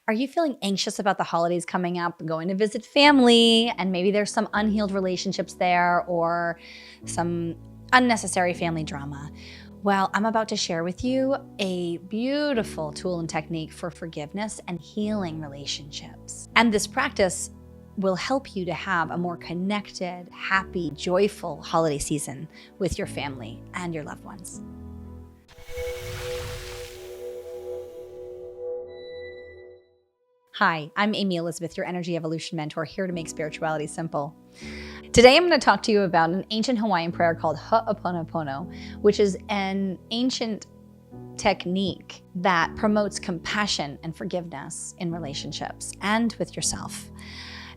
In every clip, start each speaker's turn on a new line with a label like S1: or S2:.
S1: Are you feeling anxious about the holidays coming up, going to visit family, and maybe there's some unhealed relationships there or some unnecessary family drama? Well, I'm about to share with you a beautiful tool and technique for forgiveness and healing relationships. And this practice will help you to have a more connected, happy, joyful holiday season with your family and your loved ones. Hi, I'm Amy Elizabeth, your Energy Evolution Mentor, here to make spirituality simple. Today I'm going to talk to you about an ancient Hawaiian prayer called oponopono, which is an ancient technique that promotes compassion and forgiveness in relationships and with yourself.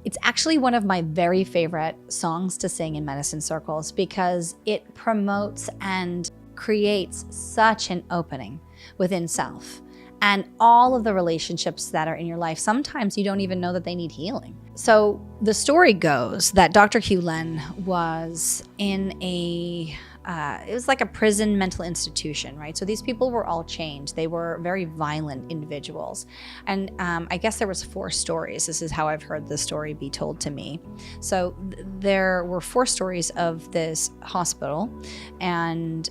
S1: It's actually one of my very favorite songs to sing in medicine circles because it promotes and creates such an opening within self. And all of the relationships that are in your life, sometimes you don't even know that they need healing. So the story goes that Dr. Hugh Len was in it was like a prison mental institution, right? So these people were all chained. They were very violent individuals. And I guess there was 4 stories. This is how I've heard the story be told to me. So there were 4 stories of this hospital, and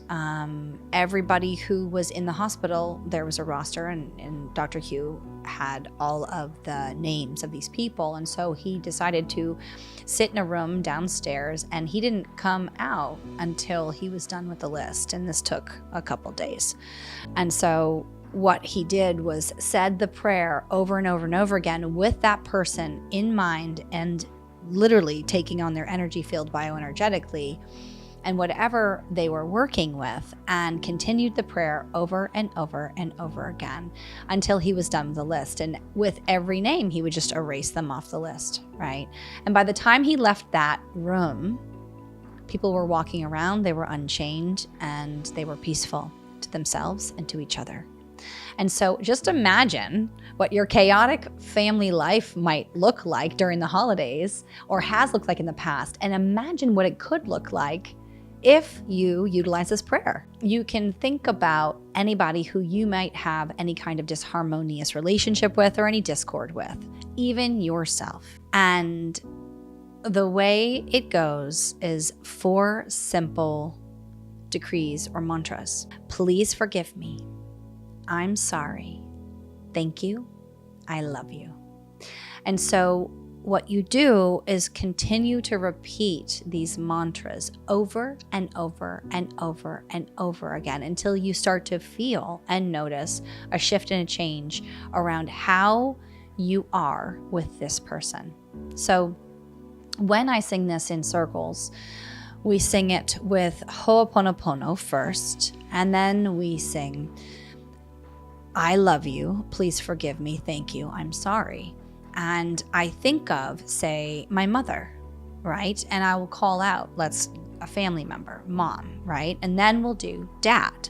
S1: everybody who was in the hospital, there was a roster, and Dr. Hugh had all of the names of these people. And so he decided to sit in a room downstairs, and he didn't come out until he was done with the list. And this took a couple days. And so what he did was said the prayer over and over and over again with that person in mind, and literally taking on their energy field bioenergetically and whatever they were working with, and continued the prayer over and over and over again until he was done with the list. And with every name, he would just erase them off the list, right? And by the time he left that room, people were walking around, they were unchained, and they were peaceful to themselves and to each other. And so just imagine what your chaotic family life might look like during the holidays, or has looked like in the past, and imagine what it could look like if you utilize this prayer. You can think about anybody who you might have any kind of disharmonious relationship with or any discord with, even yourself. And the way it goes is 4 simple decrees or mantras. Please forgive me. I'm sorry. Thank you. I love you. And so what you do is continue to repeat these mantras over and over and over and over again until you start to feel and notice a shift and a change around how you are with this person. So when I sing this in circles, we sing it with ho'oponopono first, and then we sing, I love you, please forgive me, thank you, I'm sorry. And I think of, say, my mother, right? And I will call out, a family member, mom, right? And then we'll do dad,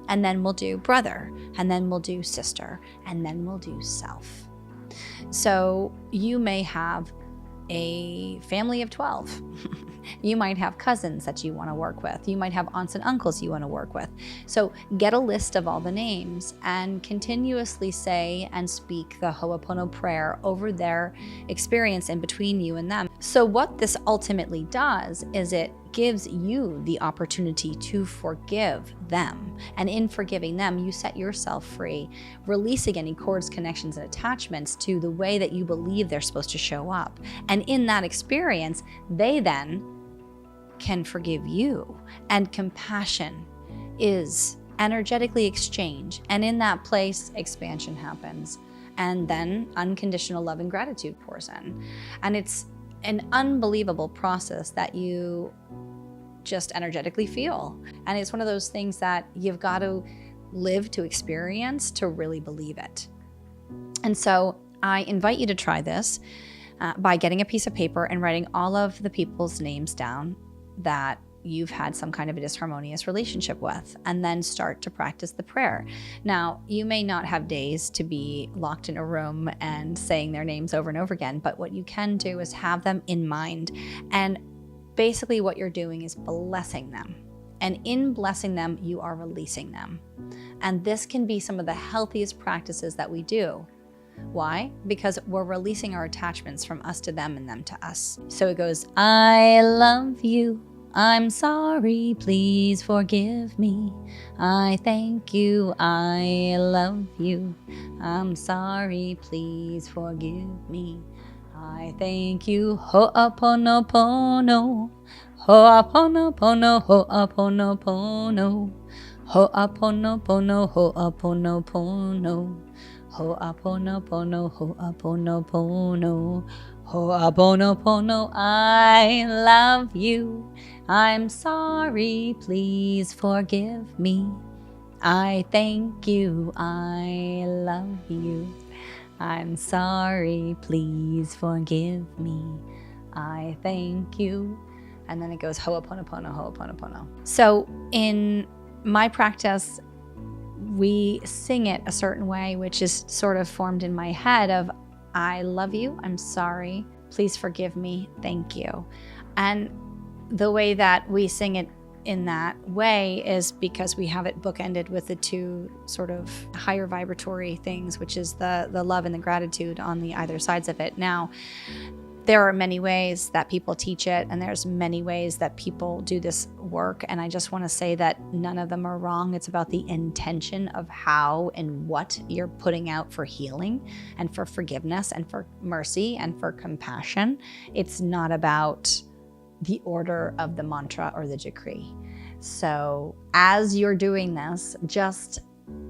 S1: and then we'll do brother, and then we'll do sister, and then we'll do self. So you may have a family of 12. You might have cousins that you want to work with. You might have aunts and uncles you want to work with. So get a list of all the names and continuously say and speak the Ho'opono prayer over their experience in between you and them. So what this ultimately does is it gives you the opportunity to forgive them. And in forgiving them, you set yourself free, releasing any cords, connections, and attachments to the way that you believe they're supposed to show up. And in that experience, they then can forgive you. And compassion is energetically exchanged. And in that place, expansion happens. And then unconditional love and gratitude pours in. And it's an unbelievable process that you just energetically feel. And it's one of those things that you've got to live to experience to really believe it. And so I invite you to try this by getting a piece of paper and writing all of the people's names down that you've had some kind of a disharmonious relationship with, and then start to practice the prayer. Now, you may not have days to be locked in a room and saying their names over and over again, but what you can do is have them in mind. And basically what you're doing is blessing them. And in blessing them, you are releasing them. And this can be some of the healthiest practices that we do Why? Because we're releasing our attachments from us to them and them to us. So it goes, I love you. I'm sorry, please forgive me. I thank you, I love you. I'm sorry, please forgive me. I thank you, ho'oponopono, ho'oponopono, ho'oponopono, ho'oponopono, ho'oponopono, ho'oponopono, ho'oponopono, ho'oponopono. I love you. I'm sorry, please forgive me. I thank you, I love you. I'm sorry, please forgive me. I thank you. And then it goes ho'oponopono, ho'oponopono. So in my practice, we sing it a certain way, which is sort of formed in my head of, I love you, I'm sorry, please forgive me, thank you. And the way that we sing it in that way is because we have it bookended with the two sort of higher vibratory things, which is the love and the gratitude on the either sides of it. Now, there are many ways that people teach it, and there's many ways that people do this work. And I just want to say that none of them are wrong. It's about the intention of how and what you're putting out for healing and for forgiveness and for mercy and for compassion. It's not about the order of the mantra or the decree. So as you're doing this, just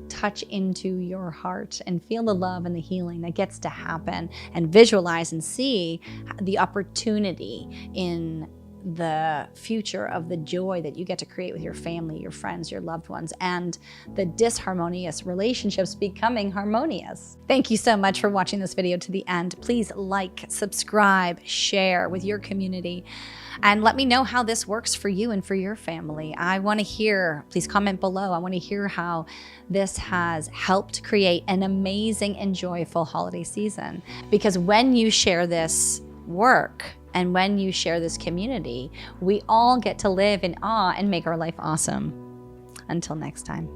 S1: touch into your heart and feel the love and the healing that gets to happen, and visualize and see the opportunity in the future of the joy that you get to create with your family, your friends, your loved ones, and the disharmonious relationships becoming harmonious. Thank you so much for watching this video to the end. Please like, subscribe, share with your community, and let me know how this works for you and for your family. I want to hear, please comment below. I want to hear how this has helped create an amazing and joyful holiday season. Because when you share this work, and when you share this community, we all get to live in awe and make our life awesome. Until next time.